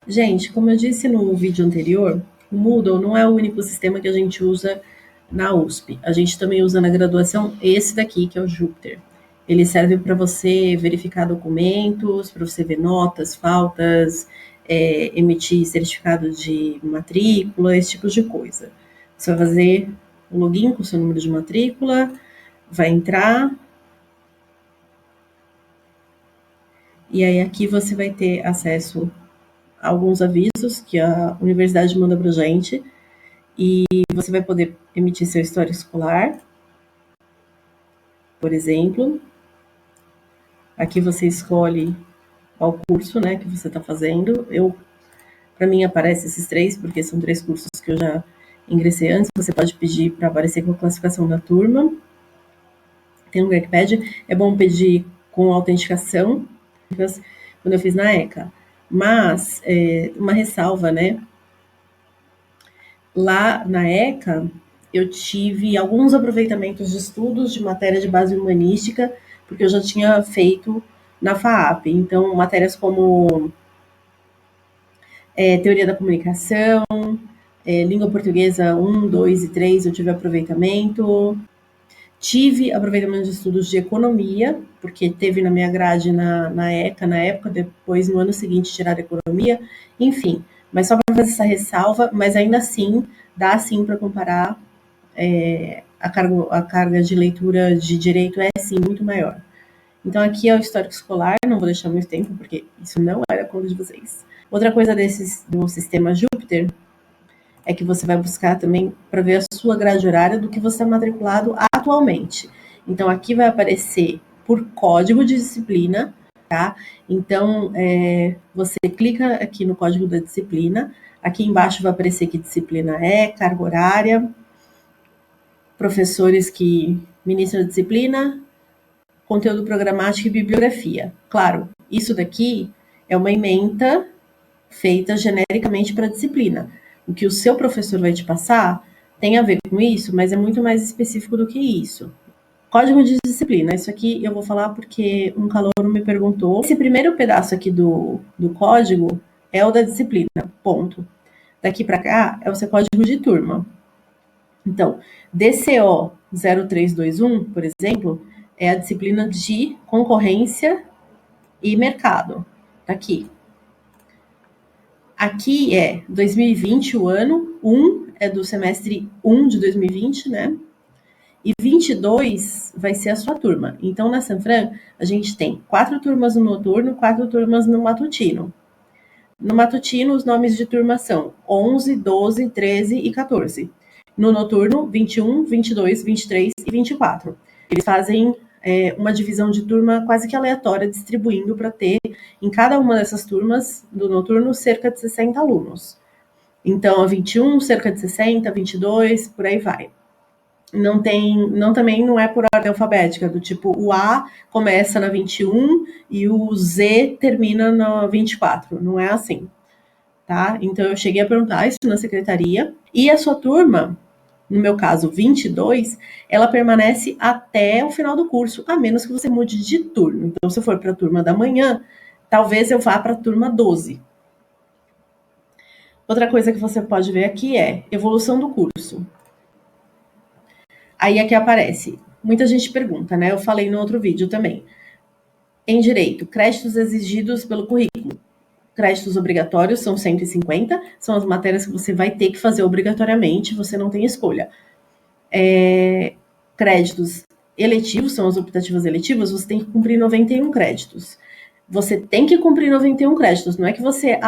Gente, como eu disse no vídeo anterior, o Moodle não é o único sistema que a gente usa na USP. A gente também usa na graduação esse daqui, que é o Jupyter. Ele serve para você verificar documentos, para você ver notas, faltas, emitir certificado de matrícula, esse tipo de coisa. Você vai fazer o login com o seu número de matrícula, vai entrar, e aí aqui você vai ter acesso a alguns avisos que a universidade manda para a gente. E você vai poder emitir seu histórico escolar, por exemplo. Aqui você escolhe qual curso, né, que você está fazendo. Para mim aparece esses três, porque são três cursos que eu já ingressei antes. Você pode pedir para aparecer com a classificação da turma. Tem um lugar que pede. É bom pedir com autenticação, quando eu fiz na ECA. Mas, uma ressalva, né? Lá na ECA, eu tive alguns aproveitamentos de estudos de matéria de base humanística, porque eu já tinha feito na FAAP. Então, matérias como teoria da comunicação, língua portuguesa 1, 2 e 3, eu tive aproveitamento. Tive aproveitamento de estudos de economia, porque teve na minha grade na ECA, na época, depois no ano seguinte tiraram economia, enfim. Mas só para fazer essa ressalva, mas ainda assim, dá sim para comparar, a carga de leitura de direito é sim muito maior. Então aqui é o histórico escolar, não vou deixar muito tempo, porque isso não é a conta de vocês. Outra coisa do sistema Jupyter é que você vai buscar também para ver a sua grade horária do que você é matriculado atualmente. Então, aqui vai aparecer por código de disciplina, tá? Então, você clica aqui no código da disciplina, aqui embaixo vai aparecer que disciplina é, carga horária, professores que ministram a disciplina, conteúdo programático e bibliografia. Claro, isso daqui é uma ementa feita genericamente para a disciplina. O que o seu professor vai te passar tem a ver com isso, mas é muito mais específico do que isso. Código de disciplina, isso aqui eu vou falar porque um calouro me perguntou. Esse primeiro pedaço aqui do código é o da disciplina, ponto. Daqui para cá é o seu código de turma. Então, DCO 0321, por exemplo, é a disciplina de concorrência e mercado. Tá aqui. Aqui é 2020, o ano 1 é do semestre 1 de 2020, né? E 22 vai ser a sua turma. Então, na Sanfran, a gente tem 4 turmas no noturno, 4 turmas no matutino. No matutino, os nomes de turma são 11, 12, 13 e 14. No noturno, 21, 22, 23 e 24. Eles fazem uma divisão de turma quase que aleatória, distribuindo para ter, em cada uma dessas turmas do noturno, cerca de 60 alunos. Então, a 21, cerca de 60, 22, por aí vai. Também não é por ordem alfabética, do tipo, o A começa na 21 e o Z termina na 24. Não é assim, tá? Então, eu cheguei a perguntar isso na secretaria. E a sua turma, no meu caso, 22, ela permanece até o final do curso, a menos que você mude de turno. Então, se eu for para a turma da manhã, talvez eu vá para a turma 12. Outra coisa que você pode ver aqui é evolução do curso. Aí aqui aparece, muita gente pergunta, né? Eu falei no outro vídeo também. Em direito, créditos exigidos pelo currículo. Créditos obrigatórios são 150, são as matérias que você vai ter que fazer obrigatoriamente, você não tem escolha. Créditos eletivos, são as optativas eletivas, você tem que cumprir 91 créditos. Você tem que cumprir 91 créditos, não é que você,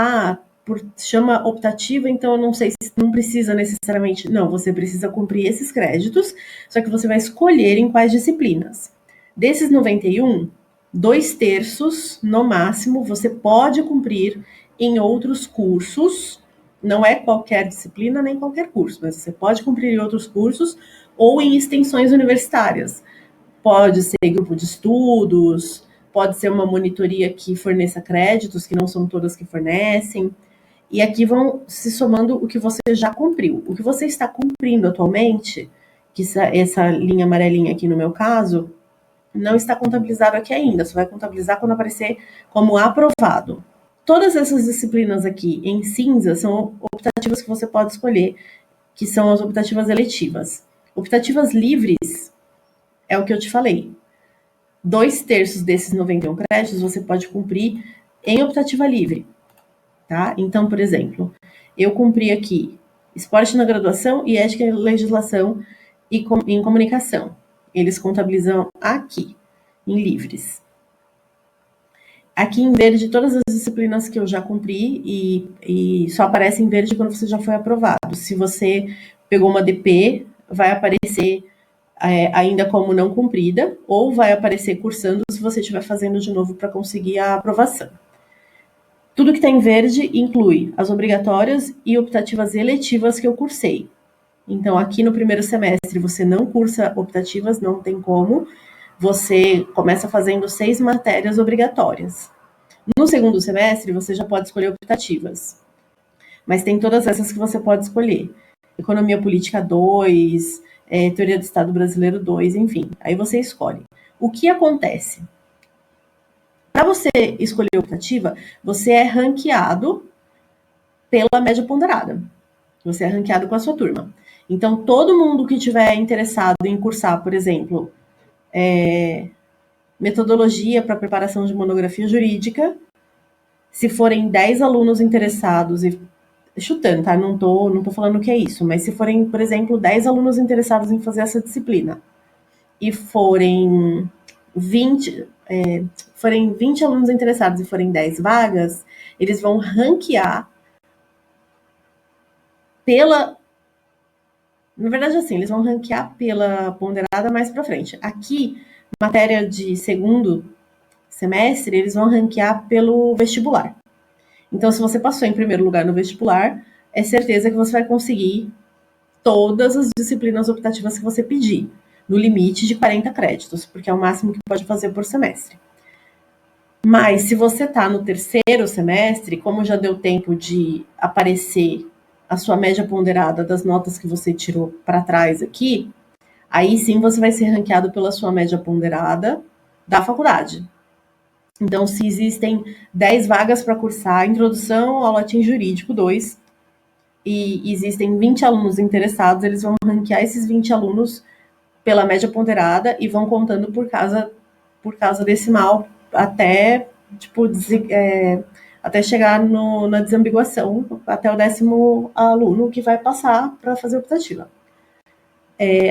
chama optativa, então eu não sei se não precisa necessariamente. Não, você precisa cumprir esses créditos, só que você vai escolher em quais disciplinas. Desses 91, 2/3, no máximo, você pode cumprir em outros cursos. Não é qualquer disciplina nem qualquer curso, mas você pode cumprir em outros cursos ou em extensões universitárias. Pode ser grupo de estudos, pode ser uma monitoria que forneça créditos, que não são todas que fornecem. E aqui vão se somando o que você já cumpriu. O que você está cumprindo atualmente, que essa linha amarelinha aqui no meu caso, não está contabilizado aqui ainda. Só vai contabilizar quando aparecer como aprovado. Todas essas disciplinas aqui em cinza são optativas que você pode escolher, que são as optativas eletivas. Optativas livres é o que eu te falei. 2/3 desses 91 créditos você pode cumprir em optativa livre, tá? Então, por exemplo, eu cumpri aqui esporte na graduação e ética em legislação e em comunicação. Eles contabilizam aqui, em livres. Aqui em verde, todas as disciplinas que eu já cumpri e só aparece em verde quando você já foi aprovado. Se você pegou uma DP, vai aparecer ainda como não cumprida, ou vai aparecer cursando se você estiver fazendo de novo para conseguir a aprovação. Tudo que está em verde inclui as obrigatórias e optativas eletivas que eu cursei. Então, aqui no primeiro semestre, você não cursa optativas, não tem como. Você começa fazendo 6 matérias obrigatórias. No segundo semestre, você já pode escolher optativas. Mas tem todas essas que você pode escolher. Economia Política 2, Teoria do Estado Brasileiro 2, enfim. Aí você escolhe. O que acontece? Para você escolher optativa, você é ranqueado pela média ponderada. Você é ranqueado com a sua turma. Então, todo mundo que tiver interessado em cursar, por exemplo, metodologia para preparação de monografia jurídica, se forem 10 alunos interessados, e chutando, tá? Não tô falando que é isso, mas se forem, por exemplo, 10 alunos interessados em fazer essa disciplina e forem 20 alunos interessados e forem 10 vagas, eles vão ranquear pela... Na verdade, assim, eles vão ranquear pela ponderada mais para frente. Aqui, matéria de segundo semestre, eles vão ranquear pelo vestibular. Então, se você passou em primeiro lugar no vestibular, é certeza que você vai conseguir todas as disciplinas optativas que você pedir, no limite de 40 créditos, porque é o máximo que pode fazer por semestre. Mas se você está no terceiro semestre, como já deu tempo de aparecer a sua média ponderada das notas que você tirou para trás aqui, aí sim você vai ser ranqueado pela sua média ponderada da faculdade. Então, se existem 10 vagas para cursar Introdução ao Latim Jurídico 2 e existem 20 alunos interessados, eles vão ranquear esses 20 alunos pela média ponderada e vão contando por causa decimal até, tipo, até chegar na desambiguação, até o 10º aluno que vai passar para fazer optativa.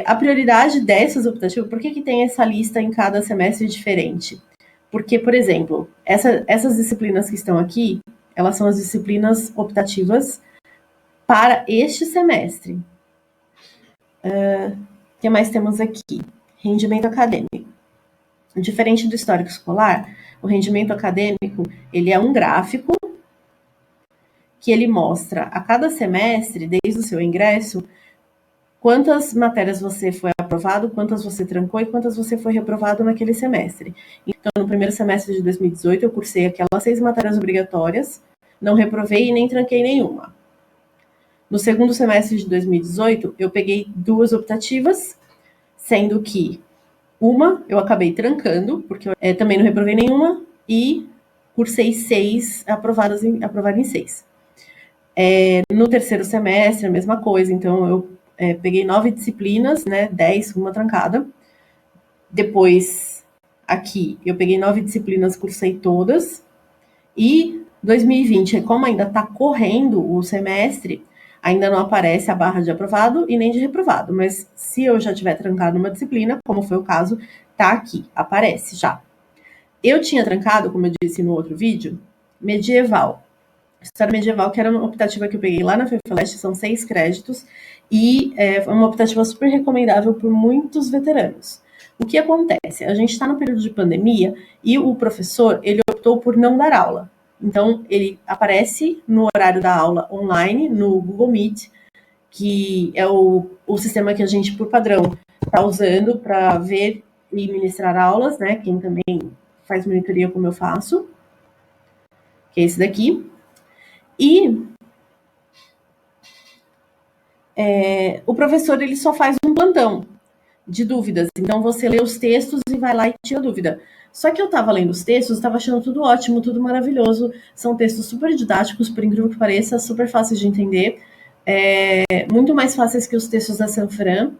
A prioridade dessas optativas, por que tem essa lista em cada semestre diferente? Porque, por exemplo, essas disciplinas que estão aqui, elas são as disciplinas optativas para este semestre. O que mais temos aqui? Rendimento acadêmico. Diferente do histórico escolar, o rendimento acadêmico, ele é um gráfico que ele mostra a cada semestre, desde o seu ingresso, quantas matérias você foi aprovado, quantas você trancou e quantas você foi reprovado naquele semestre. Então, no primeiro semestre de 2018, eu cursei aquelas 6 matérias obrigatórias, não reprovei e nem tranquei nenhuma. No segundo semestre de 2018, eu peguei 2 optativas, sendo que uma eu acabei trancando, porque eu também não reprovei nenhuma, e cursei 6, aprovada em 6. No terceiro semestre, a mesma coisa, então eu peguei 9 disciplinas, né, 10, uma trancada. Depois, aqui, eu peguei 9 disciplinas, cursei todas. E 2020, como ainda está correndo o semestre, ainda não aparece a barra de aprovado e nem de reprovado. Mas se eu já tiver trancado uma disciplina, como foi o caso, tá aqui, aparece já. Eu tinha trancado, como eu disse no outro vídeo, medieval. História medieval, que era uma optativa que eu peguei lá na FEFELESH, são 6 créditos, e é uma optativa super recomendável por muitos veteranos. O que acontece? A gente está no período de pandemia e o professor, ele optou por não dar aula. Então, ele aparece no horário da aula online, no Google Meet, que é o sistema que a gente, por padrão, está usando para ver e ministrar aulas, né? Quem também faz monitoria como eu faço, que é esse daqui. E o professor, ele só faz um plantão. de dúvidas. Então você lê os textos e vai lá e tira dúvida. Só que eu estava lendo os textos, estava achando tudo ótimo, tudo maravilhoso. São textos super didáticos, por incrível que pareça, super fáceis de entender. Muito mais fáceis que os textos da Sanfran,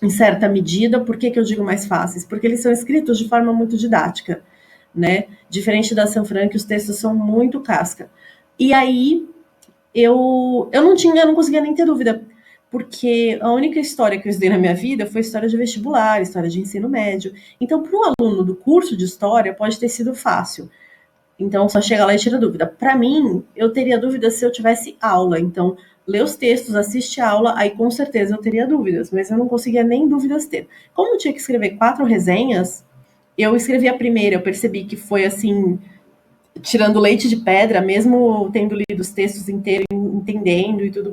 em certa medida. Por que eu digo mais fáceis? Porque eles são escritos de forma muito didática, né? Diferente da Sanfran, que os textos são muito casca. E aí eu não conseguia nem ter dúvida, porque a única história que eu estudei na minha vida foi história de vestibular, história de ensino médio. Então, para o aluno do curso de história, pode ter sido fácil. Então, só chega lá e tira dúvida. Para mim, eu teria dúvida se eu tivesse aula. Então, lê os textos, assiste a aula, aí com certeza eu teria dúvidas, mas eu não conseguia nem dúvidas ter. Como eu tinha que escrever 4 resenhas, eu escrevi a primeira, eu percebi que foi assim, tirando leite de pedra, mesmo tendo lido os textos inteiros, entendendo e tudo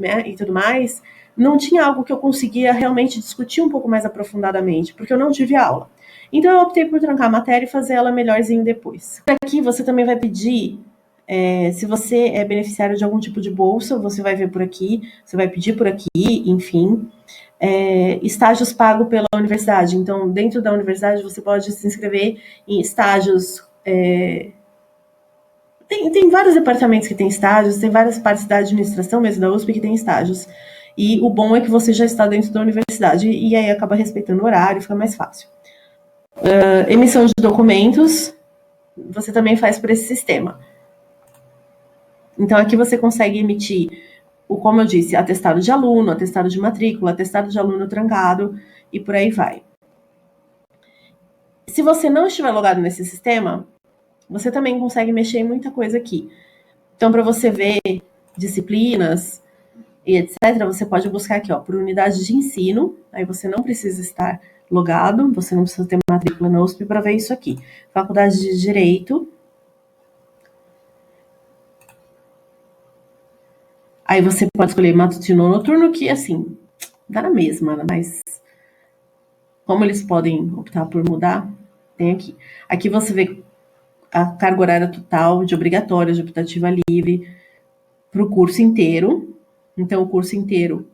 mais, não tinha algo que eu conseguia realmente discutir um pouco mais aprofundadamente, porque eu não tive aula. Então eu optei por trancar a matéria e fazer ela melhorzinho depois. Aqui você também vai pedir, se você é beneficiário de algum tipo de bolsa, você vai ver por aqui, você vai pedir por aqui, enfim. Estágios pagos pela universidade. Então, dentro da universidade, você pode se inscrever em estágios. Tem vários departamentos que tem estágios, tem várias partes da administração mesmo da USP que tem estágios. E o bom é que você já está dentro da universidade e aí acaba respeitando o horário, fica mais fácil. Emissão de documentos, você também faz por esse sistema. Então aqui você consegue emitir, como eu disse, atestado de aluno, atestado de matrícula, atestado de aluno trancado e por aí vai. Se você não estiver logado nesse sistema, você também consegue mexer em muita coisa aqui. Então, para você ver disciplinas e etc., você pode buscar aqui, ó, por unidade de ensino. Aí você não precisa estar logado, você não precisa ter matrícula na USP para ver isso aqui. Faculdade de Direito. Aí você pode escolher matutino ou noturno, que, assim, dá na mesma, mas como eles podem optar por mudar, tem aqui. Aqui você vê a carga horária total de obrigatória, de optativa livre, para o curso inteiro. Então, o curso inteiro,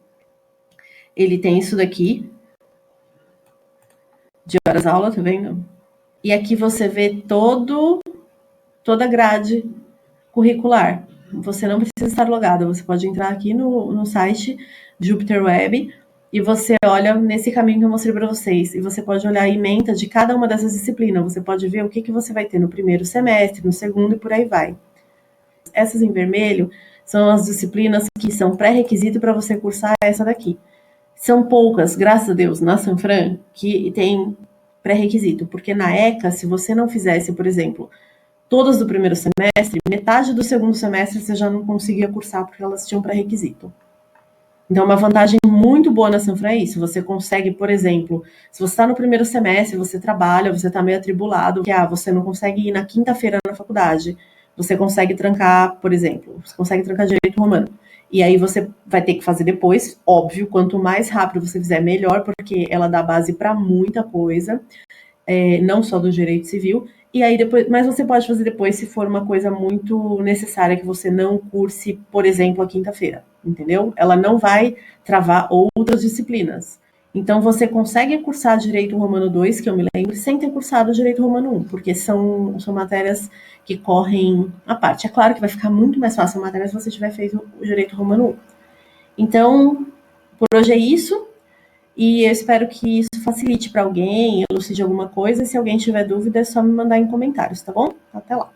ele tem isso daqui, de horas aula, tá vendo? E aqui você vê toda a grade curricular. Você não precisa estar logado, você pode entrar aqui no site Jupyter Web e você olha nesse caminho que eu mostrei para vocês. E você pode olhar a ementa de cada uma dessas disciplinas. Você pode ver o que você vai ter no primeiro semestre, no segundo e por aí vai. Essas em vermelho são as disciplinas que são pré-requisito para você cursar essa daqui. São poucas, graças a Deus, na Sanfran, que tem pré-requisito, porque na ECA, se você não fizesse, por exemplo, todas do primeiro semestre, metade do segundo semestre você já não conseguia cursar porque elas tinham pré-requisito. Então, uma vantagem muito boa na Sanfran é isso. Você consegue, por exemplo, se você está no primeiro semestre, você trabalha, você está meio atribulado, que você não consegue ir na quinta-feira na faculdade, você consegue trancar, por exemplo, você consegue trancar direito romano. E aí você vai ter que fazer depois, óbvio, quanto mais rápido você fizer, melhor, porque ela dá base para muita coisa, não só do direito civil. E aí depois, mas você pode fazer depois se for uma coisa muito necessária que você não curse, por exemplo, a quinta-feira, entendeu? Ela não vai travar outras disciplinas. Então você consegue cursar Direito Romano 2, que eu me lembro, sem ter cursado Direito Romano 1, porque são matérias que correm à parte. É claro que vai ficar muito mais fácil a matéria se você tiver feito o Direito Romano 1. Então, por hoje é isso. E eu espero que isso facilite para alguém, elucide alguma coisa. E se alguém tiver dúvida, é só me mandar em comentários, tá bom? Até lá.